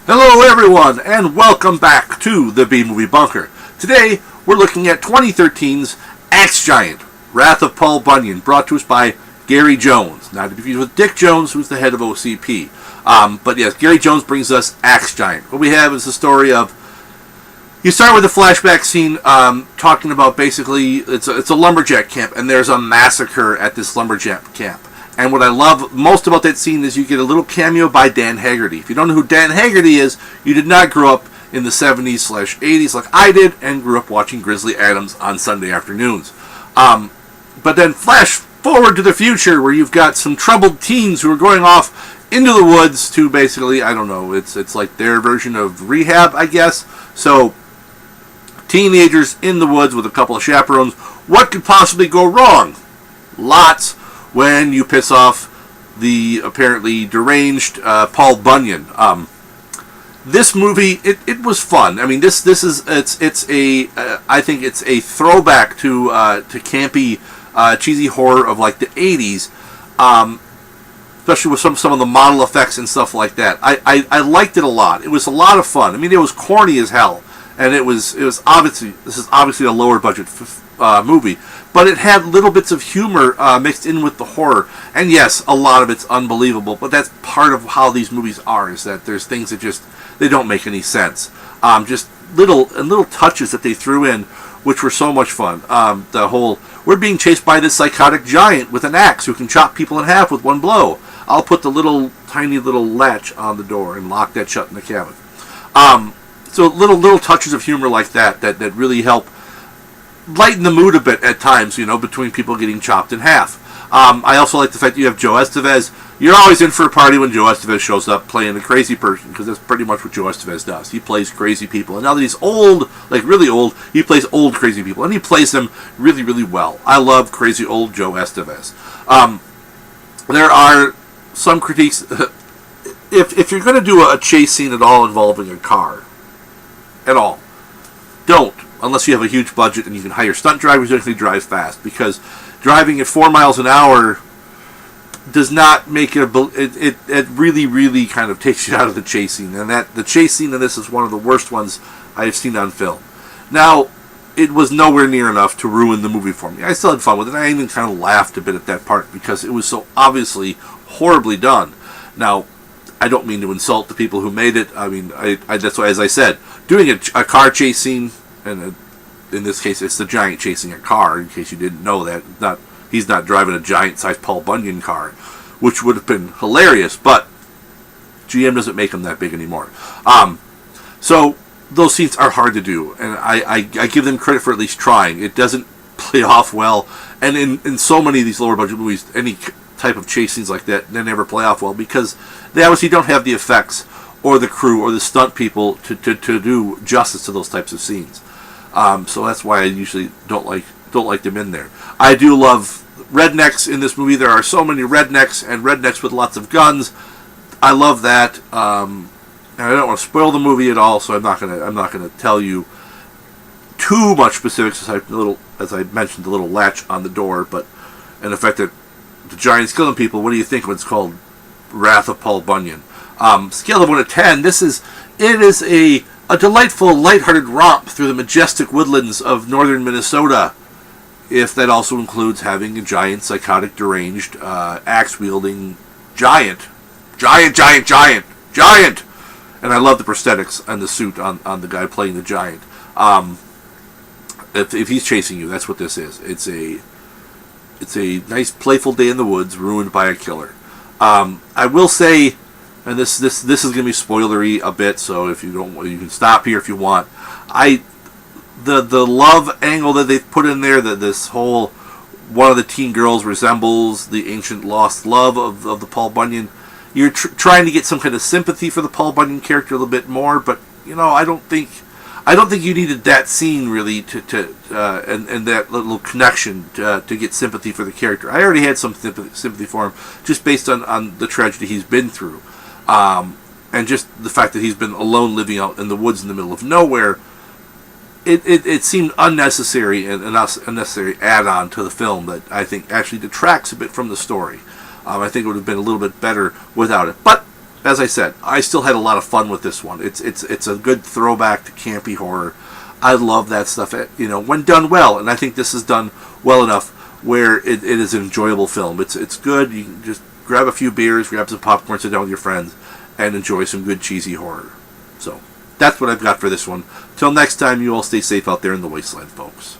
Hello everyone, and welcome back to the B-Movie Bunker. Today, we're looking at 2013's Axe Giant, Wrath of Paul Bunyan, brought to us by Gary Jones. Not to be confused with Dick Jones, who's the head of OCP. But yes, Gary Jones brings us Axe Giant. What we have is the story of... You start with a flashback scene talking about basically, it's a lumberjack camp, and there's a massacre at this lumberjack camp. And what I love most about that scene is you get a little cameo by Dan Haggerty. If you don't know who Dan Haggerty is, you did not grow up in the 70s/80s like I did, and grew up watching Grizzly Adams on Sunday afternoons. But then flash forward to the future, where you've got some troubled teens who are going off into the woods to basically, I don't know, it's like their version of rehab, I guess. So, teenagers in the woods with a couple of chaperones. What could possibly go wrong? Lots. When you piss off the apparently deranged Paul Bunyan. This movie, it was fun. I mean, I think it's a throwback to campy, cheesy horror of like the 80s, especially with some of the model effects and stuff like that. I liked it a lot. It was a lot of fun. I mean, it was corny as hell, and it was obviously, this is obviously a lower budget movie. But it had little bits of humor mixed in with the horror. And yes, a lot of it's unbelievable. But that's part of how these movies are, is that there's things that just, they don't make any sense. Just little touches that they threw in, which were so much fun. The whole, we're being chased by this psychotic giant with an axe who can chop people in half with one blow. I'll put the tiny little latch on the door and lock that shut in the cabin. So little touches of humor like that really help lighten the mood a bit at times, between people getting chopped in half. I also like the fact that you have Joe Estevez. You're always in for a party when Joe Estevez shows up playing a crazy person, because that's pretty much what Joe Estevez does. He plays crazy people. And now that he's old, like really old, he plays old crazy people. And he plays them really, really well. I love crazy old Joe Estevez. There are some critiques. If you're going to do a chase scene at all involving a car, at all, don't. Unless you have a huge budget and you can hire stunt drivers who actually drive fast. Because driving at 4 miles an hour does not make it it really, really kind of takes you out of the chase scene. And the chase scene in this is one of the worst ones I've seen on film. Now, it was nowhere near enough to ruin the movie for me. I still had fun with it. I even kind of laughed a bit at that part because it was so obviously horribly done. Now, I don't mean to insult the people who made it. I mean, that's why, as I said, doing a car chase scene, and in this case, it's the giant chasing a car, in case you didn't know that. He's not driving a giant-sized Paul Bunyan car, which would have been hilarious, but GM doesn't make them that big anymore. So, those scenes are hard to do, and I give them credit for at least trying. It doesn't play off well, and in so many of these lower-budget movies, any type of chase scenes like that, they never play off well, because they obviously don't have the effects, or the crew, or the stunt people to do justice to those types of scenes. So that's why I usually don't like them in there. I do love rednecks in this movie. There are so many rednecks, and rednecks with lots of guns. I love that. And I don't want to spoil the movie at all, so I'm not gonna tell you too much specifics, as I mentioned, the little latch on the door, and the fact that the giant's killing people. What do you think when it's called Wrath of Paul Bunyan? Scale of 1 to 10. It is a delightful, lighthearted romp through the majestic woodlands of northern Minnesota, if that also includes having a giant, psychotic, deranged, axe-wielding giant. Giant! And I love the prosthetics and the suit on the guy playing the giant. If he's chasing you, that's what this is. It's a nice, playful day in the woods, ruined by a killer. I will say, and this is going to be spoilery a bit, so if you don't, you can stop here if you want. The love angle that they've put in there, that this whole, one of the teen girls resembles the ancient lost love of the Paul Bunyan. You're trying to get some kind of sympathy for the Paul Bunyan character a little bit more, but I don't think you needed that scene really and that little connection to get sympathy for the character. I already had some sympathy for him just based on the tragedy he's been through. And just the fact that he's been alone living out in the woods in the middle of nowhere, it seemed unnecessary and an unnecessary add-on to the film that I think actually detracts a bit from the story. I think it would have been a little bit better without it. But as I said, I still had a lot of fun with this one. It's a good throwback to campy horror. I love that stuff, when done well, and I think this is done well enough where it is an enjoyable film. It's good. You can just grab a few beers, grab some popcorn, sit down with your friends, and enjoy some good cheesy horror. So that's what I've got for this one. Till next time, you all stay safe out there in the wasteland, folks.